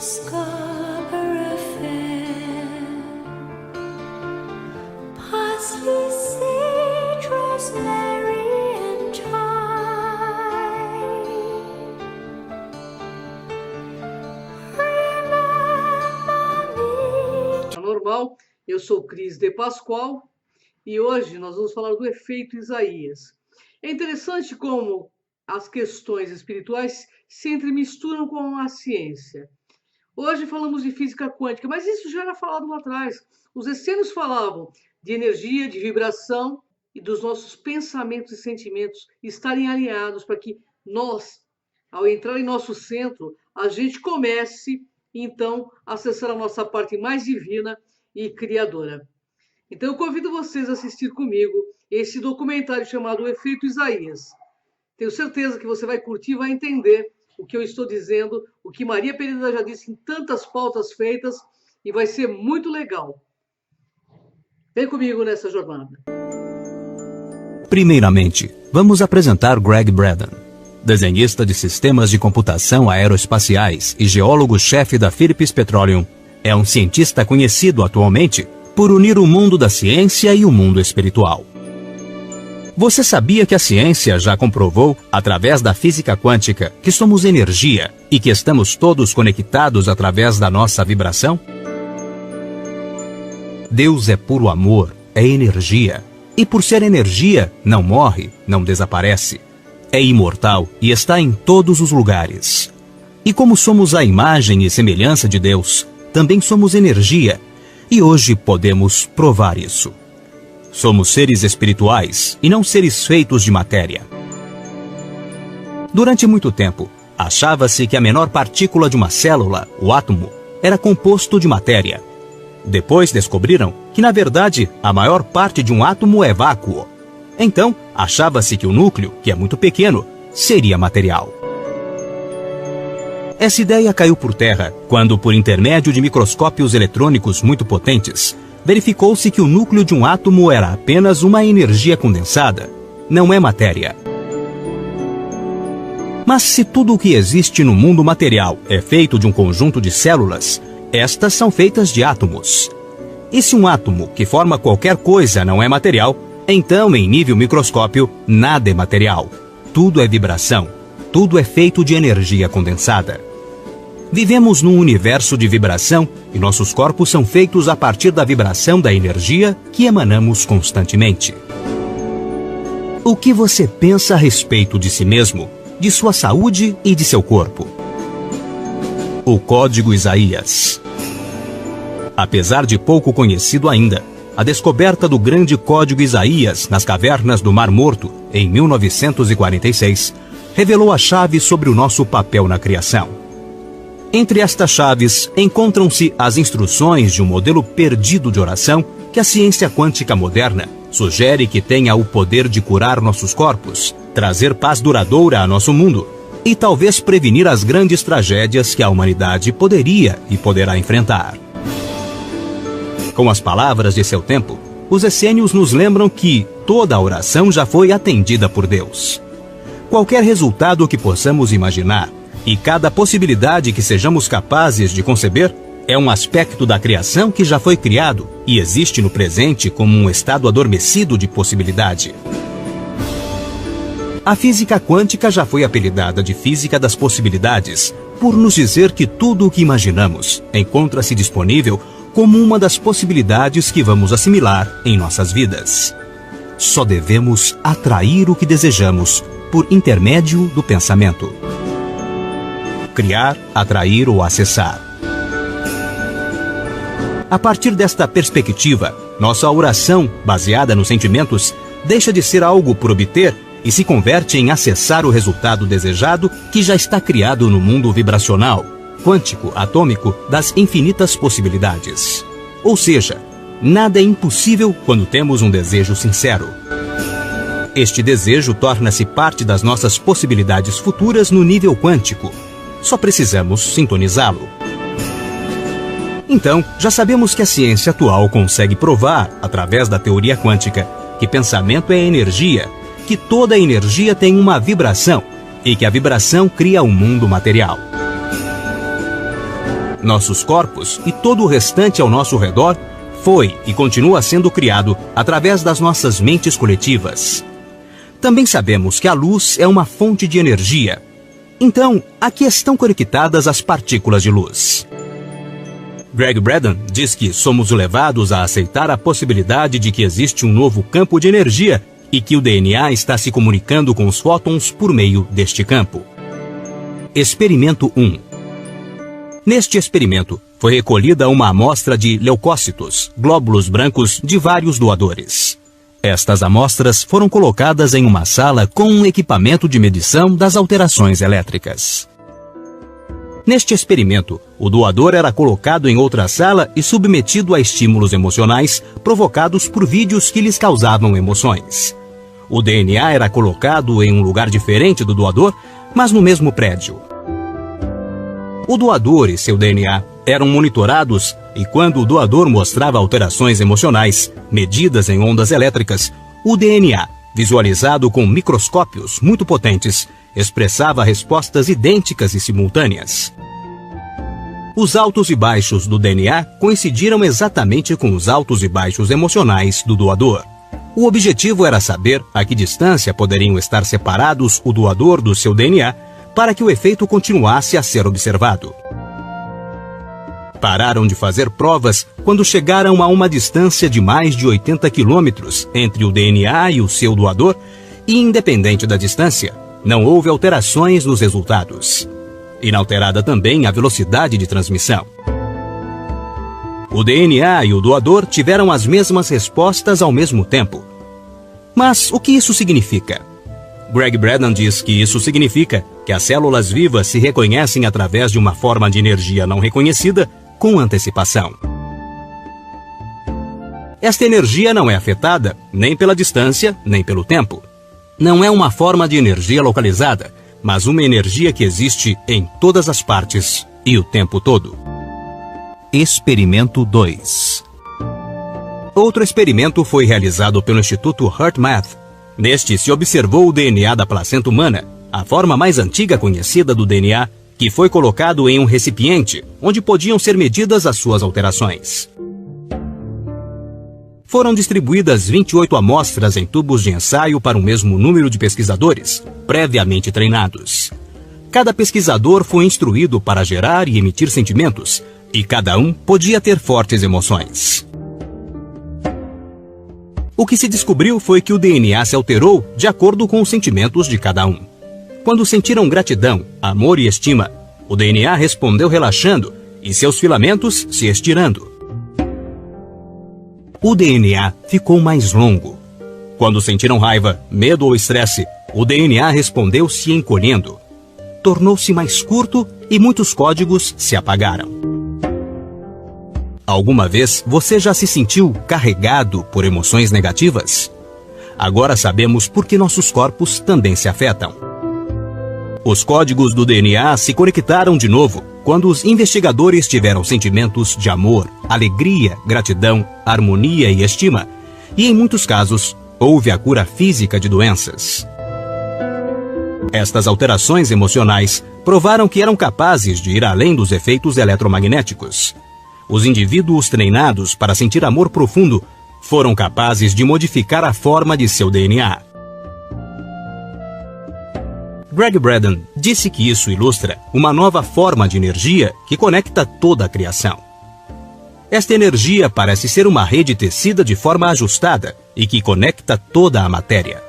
Scarborough Fair, parsley, sage, rosemary and thyme. Normal, eu sou Cris de Pascoal e hoje nós vamos falar do efeito Isaías. É interessante como as questões espirituais se entremisturam com a ciência. Hoje falamos de física quântica, mas isso já era falado lá atrás. Os essênios falavam de energia, de vibração e dos nossos pensamentos e sentimentos estarem alinhados para que nós, ao entrar em nosso centro, a gente comece, então, a acessar a nossa parte mais divina e criadora. Então, eu convido vocês a assistir comigo esse documentário chamado O Efeito Isaías. Tenho certeza que você vai curtir e vai entender o que eu estou dizendo, o que Maria Pereira já disse em tantas pautas feitas, e vai ser muito legal. Vem comigo nessa jornada. Primeiramente, vamos apresentar Greg Braden, desenhista de sistemas de computação aeroespaciais e geólogo-chefe da Phillips Petroleum. É um cientista conhecido atualmente por unir o mundo da ciência e o mundo espiritual. Você sabia que a ciência já comprovou, através da física quântica, que somos energia e que estamos todos conectados através da nossa vibração? Deus é puro amor, é energia. E por ser energia, não morre, não desaparece. É imortal e está em todos os lugares. E como somos a imagem e semelhança de Deus, também somos energia. E hoje podemos provar isso. Somos seres espirituais e não seres feitos de matéria. Durante muito tempo, achava-se que a menor partícula de uma célula, o átomo, era composto de matéria. Depois descobriram que, na verdade, a maior parte de um átomo é vácuo. Então, achava-se que o núcleo, que é muito pequeno, seria material. Essa ideia caiu por terra quando, por intermédio de microscópios eletrônicos muito potentes, verificou-se que o núcleo de um átomo era apenas uma energia condensada, não é matéria. Mas se tudo o que existe no mundo material é feito de um conjunto de células, estas são feitas de átomos. E se um átomo que forma qualquer coisa não é material, então, em nível microscópio, nada é material. Tudo é vibração, tudo é feito de energia condensada. Vivemos num universo de vibração e nossos corpos são feitos a partir da vibração da energia que emanamos constantemente. O que você pensa a respeito de si mesmo, de sua saúde e de seu corpo? O Código Isaías. Apesar de pouco conhecido ainda, a descoberta do grande Código Isaías nas cavernas do Mar Morto, em 1946, revelou a chave sobre o nosso papel na criação. Entre estas chaves, encontram-se as instruções de um modelo perdido de oração que a ciência quântica moderna sugere que tenha o poder de curar nossos corpos, trazer paz duradoura a nosso mundo e talvez prevenir as grandes tragédias que a humanidade poderia e poderá enfrentar. Com as palavras de seu tempo, os essênios nos lembram que toda a oração já foi atendida por Deus. Qualquer resultado que possamos imaginar e cada possibilidade que sejamos capazes de conceber é um aspecto da criação que já foi criado e existe no presente como um estado adormecido de possibilidade. A física quântica já foi apelidada de física das possibilidades, por nos dizer que tudo o que imaginamos encontra-se disponível como uma das possibilidades que vamos assimilar em nossas vidas. Só devemos atrair o que desejamos por intermédio do pensamento. Criar, atrair ou acessar. A partir desta perspectiva, nossa oração, baseada nos sentimentos, deixa de ser algo por obter e se converte em acessar o resultado desejado que já está criado no mundo vibracional, quântico, atômico, das infinitas possibilidades. Ou seja, nada é impossível quando temos um desejo sincero. Este desejo torna-se parte das nossas possibilidades futuras no nível quântico. Só precisamos sintonizá-lo. Então, já sabemos que a ciência atual consegue provar, através da teoria quântica, que pensamento é energia, que toda energia tem uma vibração e que a vibração cria um mundo material. nossos corpos e todo o restante ao nosso redor foi e continua sendo criado através das nossas mentes coletivas. Também sabemos que a luz é uma fonte de energia. Então, aqui estão conectadas as partículas de luz. Greg Braden diz que somos levados a aceitar a possibilidade de que existe um novo campo de energia e que o DNA está se comunicando com os fótons por meio deste campo. Experimento 1. Neste experimento, foi recolhida uma amostra de leucócitos, glóbulos brancos de vários doadores. Estas amostras foram colocadas em uma sala com um equipamento de medição das alterações elétricas. Neste experimento, o doador era colocado em outra sala e submetido a estímulos emocionais provocados por vídeos que lhes causavam emoções. O DNA era colocado em um lugar diferente do doador, mas no mesmo prédio. O doador e seu DNA eram monitorados e quando o doador mostrava alterações emocionais, medidas em ondas elétricas, o DNA, visualizado com microscópios muito potentes, expressava respostas idênticas e simultâneas. Os altos e baixos do DNA coincidiram exatamente com os altos e baixos emocionais do doador. O objetivo era saber a que distância poderiam estar separados o doador do seu DNA para que o efeito continuasse a ser observado. Pararam de fazer provas quando chegaram a uma distância de mais de 80 quilômetros entre o DNA e o seu doador e, independente da distância, não houve alterações nos resultados. Inalterada também a velocidade de transmissão. O DNA e o doador tiveram as mesmas respostas ao mesmo tempo. Mas o que isso significa? Greg Braden diz que isso significa que as células vivas se reconhecem através de uma forma de energia não reconhecida com antecipação. Esta energia não é afetada nem pela distância, nem pelo tempo. Não é uma forma de energia localizada, mas uma energia que existe em todas as partes e o tempo todo. Experimento 2. Outro experimento foi realizado pelo Instituto HeartMath. Neste se observou o DNA da placenta humana, a forma mais antiga conhecida do DNA, que foi colocado em um recipiente, onde podiam ser medidas as suas alterações. Foram distribuídas 28 amostras em tubos de ensaio para o mesmo número de pesquisadores, previamente treinados. Cada pesquisador foi instruído para gerar e emitir sentimentos, e cada um podia ter fortes emoções. O que se descobriu foi que o DNA se alterou de acordo com os sentimentos de cada um. Quando sentiram gratidão, amor e estima, o DNA respondeu relaxando e seus filamentos se estirando. O DNA ficou mais longo. Quando sentiram raiva, medo ou estresse, o DNA respondeu se encolhendo. Tornou-se mais curto e muitos códigos se apagaram. Alguma vez você já se sentiu carregado por emoções negativas? Agora sabemos por que nossos corpos também se afetam. Os códigos do DNA se conectaram de novo quando os investigadores tiveram sentimentos de amor, alegria, gratidão, harmonia e estima, e em muitos casos, houve a cura física de doenças. Estas alterações emocionais provaram que eram capazes de ir além dos efeitos eletromagnéticos. Os indivíduos treinados para sentir amor profundo foram capazes de modificar a forma de seu DNA. Greg Braden disse que isso ilustra uma nova forma de energia que conecta toda a criação. Esta energia parece ser uma rede tecida de forma ajustada e que conecta toda a matéria.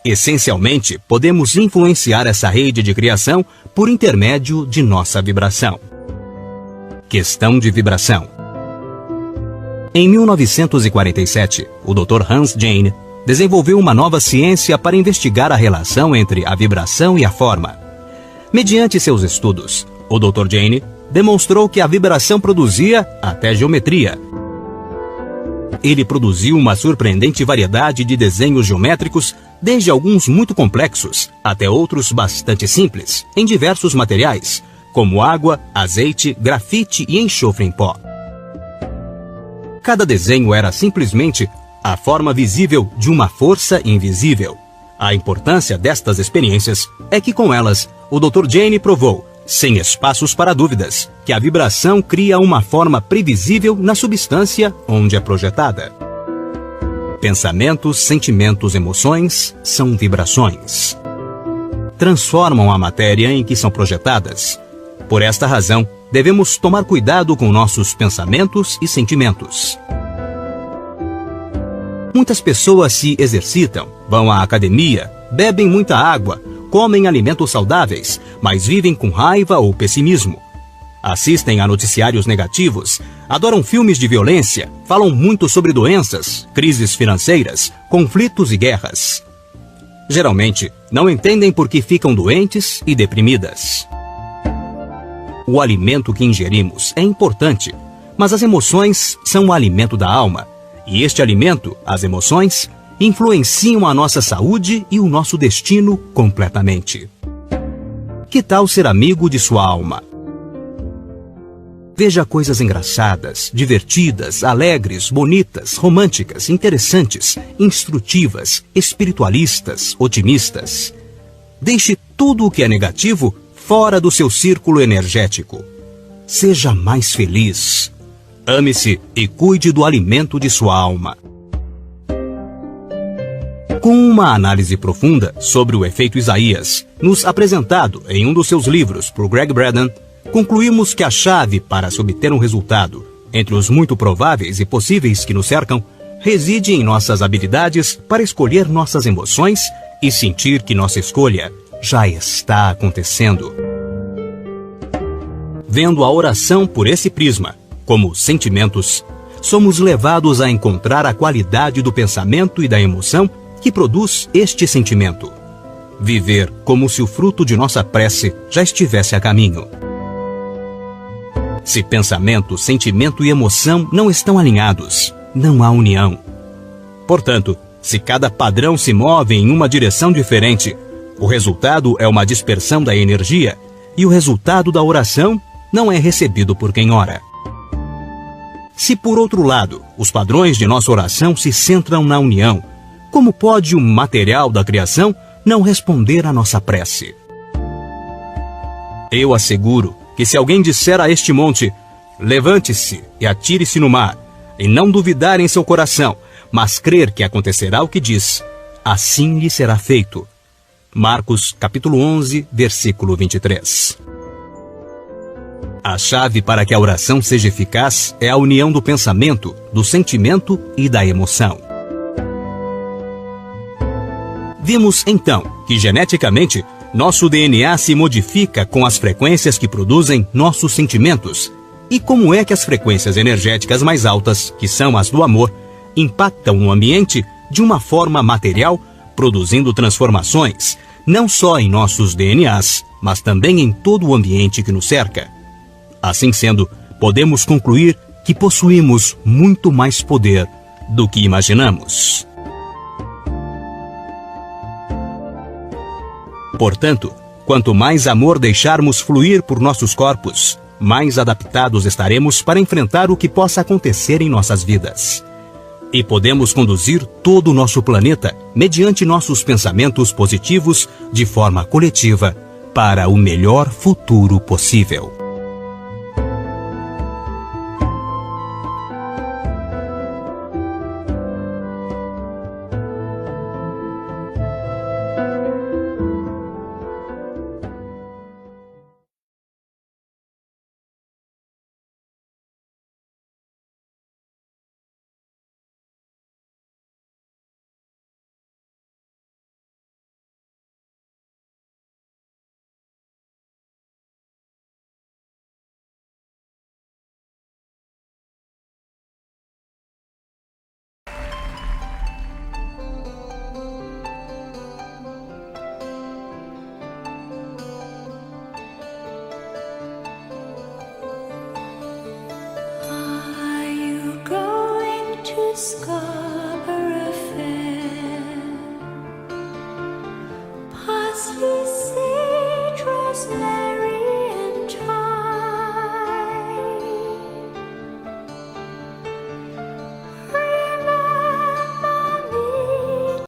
Essencialmente, podemos influenciar essa rede de criação por intermédio de nossa vibração. Questão de vibração. Em 1947, o Dr. Hans Jahn desenvolveu uma nova ciência para investigar a relação entre a vibração e a forma. Mediante seus estudos, o Dr. Jahn demonstrou que a vibração produzia até geometria. Ele produziu uma surpreendente variedade de desenhos geométricos, desde alguns muito complexos até outros bastante simples, em diversos materiais, como água, azeite, grafite e enxofre em pó. Cada desenho era simplesmente a forma visível de uma força invisível. A importância destas experiências é que com elas, o Dr. Jahn provou sem espaços para dúvidas, que a vibração cria uma forma previsível na substância onde é projetada. Pensamentos, sentimentos, emoções são vibrações. Transformam a matéria em que são projetadas. Por esta razão, devemos tomar cuidado com nossos pensamentos e sentimentos. Muitas pessoas se exercitam, vão à academia, bebem muita água, comem alimentos saudáveis, mas vivem com raiva ou pessimismo. Assistem a noticiários negativos, adoram filmes de violência, falam muito sobre doenças, crises financeiras, conflitos e guerras. Geralmente, não entendem por que ficam doentes e deprimidas. O alimento que ingerimos é importante, mas as emoções são o alimento da alma, e este alimento, as emoções, influenciam a nossa saúde e o nosso destino completamente. Que tal ser amigo de sua alma? Veja coisas engraçadas, divertidas, alegres, bonitas, românticas, interessantes, instrutivas, espiritualistas, otimistas. Deixe tudo o que é negativo fora do seu círculo energético. Seja mais feliz. Ame-se e cuide do alimento de sua alma. Com uma análise profunda sobre o efeito Isaías, nos apresentado em um dos seus livros por Greg Braden, concluímos que a chave para se obter um resultado, entre os muito prováveis e possíveis que nos cercam, reside em nossas habilidades para escolher nossas emoções e sentir que nossa escolha já está acontecendo. Vendo a oração por esse prisma, como sentimentos, somos levados a encontrar a qualidade do pensamento e da emoção que produz este sentimento. Viver como se o fruto de nossa prece já estivesse a caminho. Se pensamento, sentimento e emoção não estão alinhados, não há união. Portanto, se cada padrão se move em uma direção diferente, o resultado é uma dispersão da energia e o resultado da oração não é recebido por quem ora. Se, por outro lado, os padrões de nossa oração se centram na união, como pode o material da criação não responder à nossa prece? Eu asseguro que se alguém disser a este monte, levante-se e atire-se no mar, e não duvidar em seu coração, mas crer que acontecerá o que diz, assim lhe será feito. Marcos, capítulo 11, versículo 23. A chave para que a oração seja eficaz é a união do pensamento, do sentimento e da emoção. Vimos, então, que geneticamente, nosso DNA se modifica com as frequências que produzem nossos sentimentos. E como é que as frequências energéticas mais altas, que são as do amor, impactam o ambiente de uma forma material, produzindo transformações, não só em nossos DNAs, mas também em todo o ambiente que nos cerca. Assim sendo, podemos concluir que possuímos muito mais poder do que imaginamos. Portanto, quanto mais amor deixarmos fluir por nossos corpos, mais adaptados estaremos para enfrentar o que possa acontecer em nossas vidas. E podemos conduzir todo o nosso planeta, mediante nossos pensamentos positivos, de forma coletiva, para o melhor futuro possível. Are you going to school?